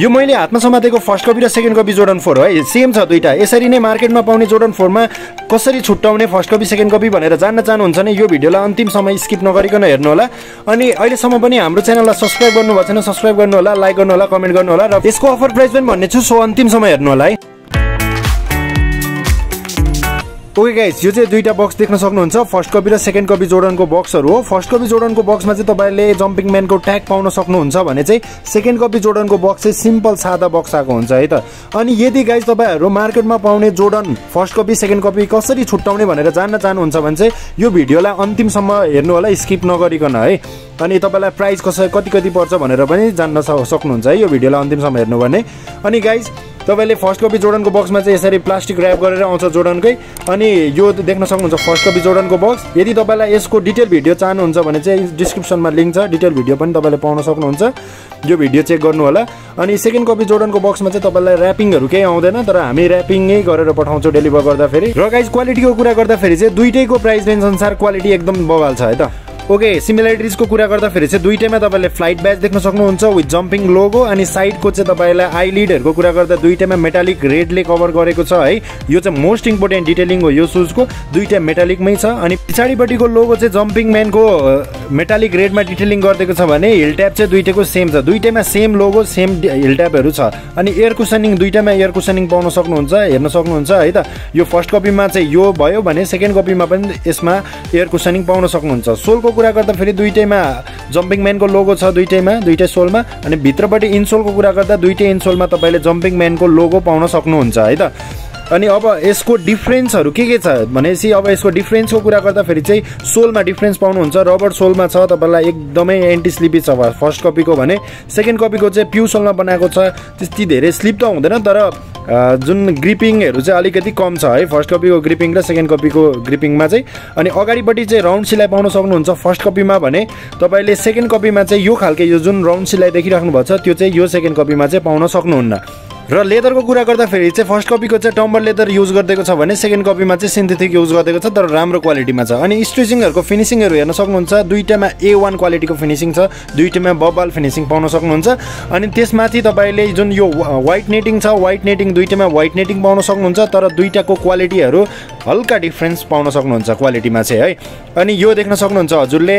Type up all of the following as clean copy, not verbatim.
यो मैले हातमा समातेको फर्स्ट कपी र सेकेन्ड कपी जोर्डन 4 हो है, सेम छ दुईटा। यसरी नै मार्केटमा पाउने जोर्डन 4 मा कसरी छुट्टाउने फर्स्ट कपी सेकेन्ड कपी भनेर जान्न चाहनुहुन्छ भने यो भिडियोलाई अन्तिम समय स्किप नगरिकन हेर्नु होला। अनि अहिलेसम्म पनि हाम्रो च्यानललाई सब्स्क्राइब गर्नुभएको छैन सब्स्क्राइब गर्नु होला, लाइक गर्नु होला, कमेन्ट गर्नु होला र यसको अफर प्राइस पनि भन्ने छु, सो अन्तिम समय हेर्नु होला है। ओके गाइस, यो चाहिँ दुईटा बक्स देख्न सक्नुहुन्छ, फर्स्ट कपी र सेकेन्ड कपी जोर्डनको बक्सहरू हो। फर्स्ट कपी जोर्डनको बक्समा चाहिँ तपाईले जम्पिङ म्यानको ट्याग पाउन सक्नुहुन्छ भने चाहिँ सेकेन्ड कपी जोर्डनको बक्स चाहिँ सिम्पल सादा बक्स आएको हुन्छ है त। अनि यदि गाइस तपाईहरु मार्केटमा पाउने Jordan first copy second copy कसरी छुट्टाउने भनेर जान्न चाहनुहुन्छ भने चाहिँ यो भिडियोलाई अन्तिमसम्म हेर्नु होला स्किप नगरिकन है। अनि तपाईलाई प्राइस कति पर्छ भनेर पनि जान्न सक्नुहुन्छ है यो भिडियोलाई अन्तिमसम्म हेर्नु भने। अनि गाइस तपाईले फर्स्ट कपी जोर्डनको बक्समा चाहिँ यसरी प्लास्टिक र्याप गरेर आउँछ जोर्डनकै। अनि यो देख्न सक्नुहुन्छ फर्स्ट कपी जोर्डनको बक्स। यदि तपाईलाई यसको डिटेल भिडियो चाहनुहुन्छ भने चाहिँ डिस्क्रिप्सनमा लिंक छ, डिटेल भिडियो पनि तपाईले पाउन सक्नुहुन्छ, यो भिडियो चेक गर्नु होला। अनि सेकेन्ड कपी जोर्डनको बक्समा चाहिँ तपाईलाई र्यापिङहरु केही आउँदैन, तर हामी र्यापिङै गरेर पठाउँछौं डेलिभर गर्दाखेरि। र गाइस क्वालिटीको कुरा गर्दाखेरि चाहिँ दुईटैको प्राइस रेन्ज अनुसार क्वालिटी एकदम बवाल छ है त। ओके, सिमिलरिटिजको कुरा गर्दाखेरि चाहिँ दुईटैमा तपाईले फ्लाइट ब्याज देख्न सक्नुहुन्छ विथ जम्पिङ लोगो। अनि साइडको चाहिँ तपाईलाई आइलिडहरुको कुरा गर्दा दुईटैमा मेटालिक रेडले कभर गरेको छ है। यो चाहिँ मोस्ट इम्पोर्टेन्ट डिटेलिङ हो यो सुजको, दुईटा मेटालिकमै छ। अनि पछाडीपट्टिको लोगो चाहिँ जम्पिङ म्यानको मेटालिक रेडमा डिटेलिङ गरिदिएको छ भने हिल ट्याप चाहिँ दुईटैको सेम छ, दुईटैमा सेम लोगो सेम हिल ट्यापहरु छ। अनि एयर कुसनिङ दुईटैमा एयर कुसनिङ पाउन सक्नुहुन्छ, हेर्न सक्नुहुन्छ है त। यो फर्स्ट कपीमा चाहिँ यो भयो भने सेकेन्ड कपीमा पनि यसमा एयर कुसनिङ पाउन सक्नुहुन्छ। सोलको कुरा गर्दा फेरि दुईटैमा जम्पिङ म्यानको लोगो छ, दुईटै सोलमा। अनि भित्रपट्टि इन्सोलको कुरा गर्दा दुईटै इन्सोलमा तपाईले जम्पिङ म्यानको लोगो पाउन सक्नुहुन्छ है त। अनि अब यसको डिफरेन्सहरु के छ भनेपछि अब यसको डिफरेन्सको कुरा गर्दा फेरि चाहिँ सोलमा डिफरेन्स पाउनुहुन्छ। रबर सोलमा छ तपाईलाई एकदमै एन्टी स्लिपी छ फर्स्ट कपीको भने, सेकेन्ड कपीको चाहिँ प्यु सोलमा बनाएको छ। त्यति धेरै स्लिप त हुँदैन, तर जुन ग्रिपिङहरु चाहिँ अलिकति कम छ है फर्स्ट कपीको ग्रिपिङ र सेकेन्ड कपीको ग्रिपिङमा चाहिँ। अनि अगाडिपट्टि चाहिँ राउन्ड सिलाइ पाउन सक्नुहुन्छ फर्स्ट कपीमा भने, तपाईले सेकेन्ड कपीमा चाहिँ यो खालके यो जुन राउन्ड सिलाइ देखिराख्नु भएको छ त्यो चाहिँ यो सेकेन्ड कपीमा चाहिँ पाउन सक्नुहुन्न। र लेदरको कुरा गर्दा फेरि चाहिँ फर्स्ट कपीको चाहिँ टम्बर लेदर युज गरिदिएको छ भने सेकेन्ड कपीमा चाहिँ सिन्थेटिक युज गरिदिएको छ, तर राम्रो क्वालिटीमा छ। अनि स्टिचिङहरुको फिनिशिङहरु हेर्न सक्नुहुन्छ, दुईटामा A1 क्वालिटीको फिनिशिङ छ, दुईटामा बबल फिनिशिङ पाउन सक्नुहुन्छ। अनि त्यसमाथि तपाईले जुन यो व्हाइट नेटिङ छ, व्हाइट नेटिङ दुईटामा व्हाइट नेटिङ पाउन सक्नुहुन्छ, तर दुईटाको क्वालिटीहरु हल्का डिफरेन्स पाउन सक्नुहुन्छ क्वालिटीमा चाहिँ है। अनि यो देख्न सक्नुहुन्छ हजुरले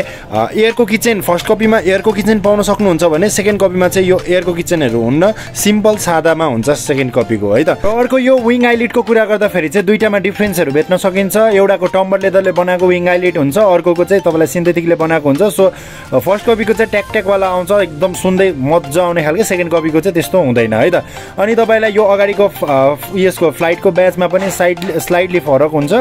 एयरको किचन फर्स्ट कपीमा एयरको किचन पाउन सक्नुहुन्छ भने सेकेन्ड कपीमा चाहिँ यो एयरको किचनहरु हुन्न, सिम्पल सादामा हुन्छ सेकेन्ड कपीको है त। अर्को यो विङ आइलिडको कुरा गर्दा फेरि चाहिँ दुईटामा डिफरेन्सहरु भेट्न सकिन्छ। एउटाको टम्बर लेदरले बनाएको विङ आइलिड हुन्छ, अर्कोको चाहिँ तपाईलाई सिन्थेटिकले बनाएको हुन्छ। सो फर्स्ट कपीको चाहिँ ट्याक ट्याक वाला आउँछ, एकदम सुन्दै मज्जा आउने खालके, सेकेन्ड कपीको चाहिँ त्यस्तो हुँदैन है त। अनि तपाईलाई यो अगाडिको यसको फ्लाइटको ब्याजमा पनि स्लाइडली फरक हुन्छ।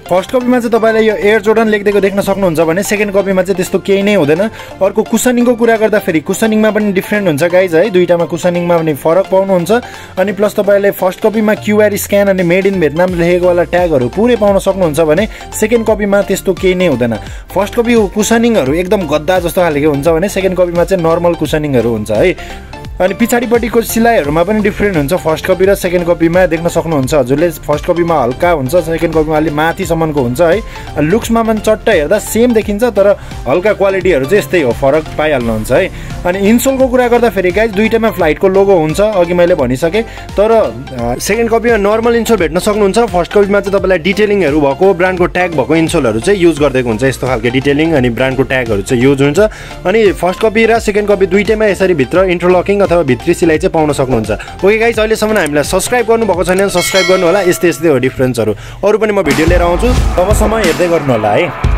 फर्स्ट कपीमा चाहिँ तपाईले यो एयर जोर्डन लेख्दिएको देख्न सक्नुहुन्छ भने सेकेन्ड कपीमा चाहिँ त्यस्तो केही नै हुँदैन। अर्को कुसनिङको कुरा गर्दा फेरि कुसनिङमा पनि डिफरेन्ट हुन्छ गाइज है, दुईटामा कुसनिङमा पनि फरक पाउनुहुन्छ। अनि प्लस तपाईले फर्स्ट कपीमा QR स्क्यान अनि मेड इन भियतनाम लेखेको वाला ट्यागहरु पुरै पाउन सक्नुहुन्छ भने सेकेन्ड कपीमा त्यस्तो केही नै हुँदैन। फर्स्ट कपीको कुसनिङहरु एकदम गद्दा जस्तो खालके हुन्छ भने सेकेन्ड कपीमा चाहिँ नर्मल कुसनिङहरु हुन्छ है। अनि पछाडीपट्टिको सिलाइहरुमा पनि डिफरेन्ट हुन्छ फर्स्ट कपी र सेकेन्ड कपीमा देख्न सक्नुहुन्छ हजुरले। फर्स्ट कपीमा हल्का हुन्छ, सेकेन्ड कपीमा अलि माथिसम्मको हुन्छ है। लुक्समा पनि चट्ट हेर्दा सेम देखिन्छ, तर हल्का क्वालिटीहरु चाहिँ यस्तै हो, फरक पाइहाल्नुहुन्छ है। अनि इन्सोलको कुरा गर्दा फेरि गाइस दुईटामा फ्लाइटको लोगो हुन्छ, अघि मैले भनिसके, तर सेकेन्ड कपीमा नर्मल इन्सोल भेट्न सक्नुहुन्छ। फर्स्ट कपीमा चाहिँ तपाईलाई डिटेलिङहरु भएको ब्रान्डको ट्याग भएको इन्सोलहरु चाहिँ युज गर्दिएको हुन्छ, यस्तो खालके डिटेलिङ अनि ब्रान्डको ट्यागहरु चाहिँ युज हुन्छ। अनि फर्स्ट कपी र सेकेन्ड कपी दुईटैमा यसरी भित्र इन्टरलकिङ अथवा भित्री सिलाइ चाहिँ पाउन सक्नुहुन्छ। ओके गाइस, अहिलेसम्म हामीलाई सब्स्क्राइब गर्नुभएको छैन भने सब्स्क्राइब गर्नु होला, यस्तै हो डिफरेन्सहरु। अरु पनि म भिडियो लिएर आउँछु, तबसम्म हेर्दै गर्नु होला है।